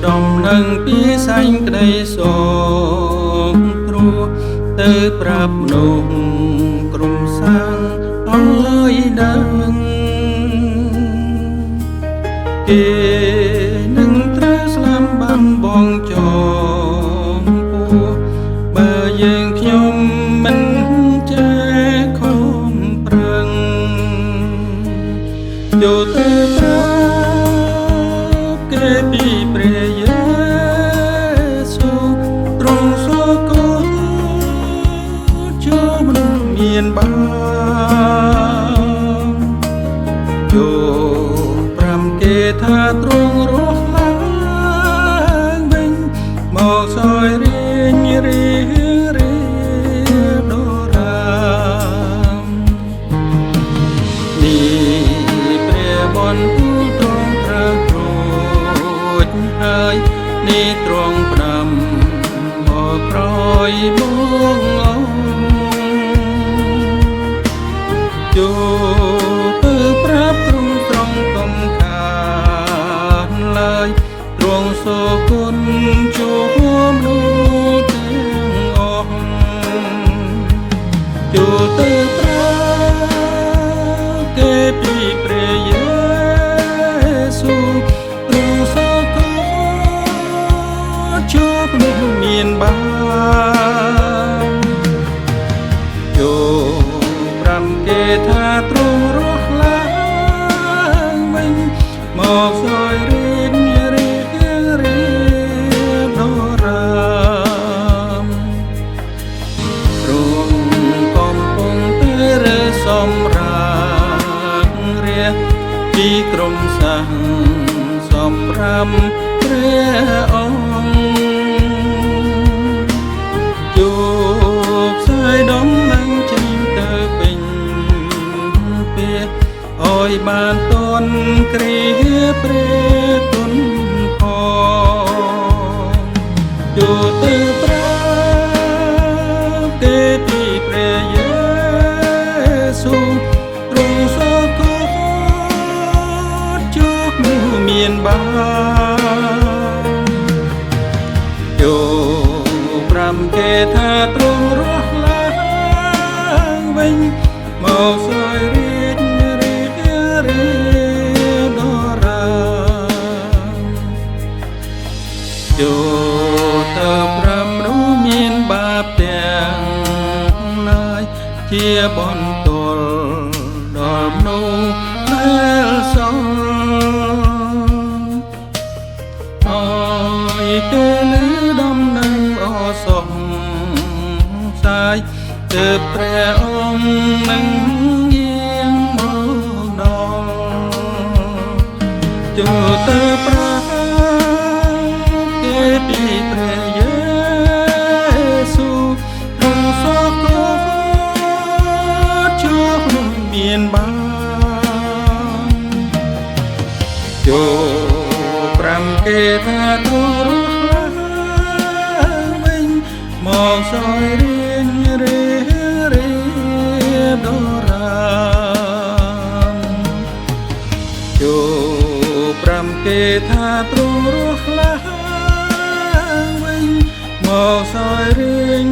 ដំណឹងពីសាញ់ក្តីសងគ្រោះទៅប្រាប់មនុស្សក្រុមសាងឲ្យដឹងគេនឹងត្រូវស្លាប់បានបងចងពោះបើយើងខ្ញុំមិនចេះខំប្រឹងចូលទៅប្រាប់គេពីព្រះយេស៊ូវទ្រង់សគមចូលមិនមានបានចូលប្រាំគេថាទ្រង់រស់ឡើងវិញមកសោយរៀងរៀដរាមនេះព្រះបន្ទូលទ្រង់ប្រើរួចហើយនេះទ្រង់ផ្ដាំមកក្រោយមកចូលទៅប្រាប់ក្រុមត្រង់កុំខានឡើយទ្រង់សូគុណចូលនោះទាំងអស់ចូលទៅប្រាប់គេពីព្រះយេស៊ូវទ្រង់សូគុណចូលនោះមានបានចូលគេថាទ្រង់រស់ឡើងវិញមកសោយរៀងដរាមទ្រង់កំពុងទៅរើសម្រាប់រាជពីក្រុមសាសសម្រាប់ព្រះអង្គជួបផ្សាយដំណឹងចេញទៅពេញឲ្យបានតនគ្រាព្រះគុណផងចូលទៅប្រាប់ទេពីព្រះយេស៊ូវទ្រង់សគមជួបនោះមានបានចូលប្រាំគេថាទ្រង់រស់ឡើងវិញមកសោយចូលទៅប្រាប់មនុស្សមានបាបទាំងឡាយជាបន្ទោលដល់មនុស្សដែលសល់ឲ្យគេឮដំណឹងអសង្ស័យទើបព្រះអង្គនឹងយាងមកដល់ចូលទៅប្រាប់ពីព្រះយេស៊ូវទ្រង់សគមជួបនោះមានបានចូលប្រាំគេថាទ្រង់រស់ឡើងវិញមកសោយរៀងដរាមចូលប្រាំគេថាទ្រង់រស់ឡើងមកសោយរៀង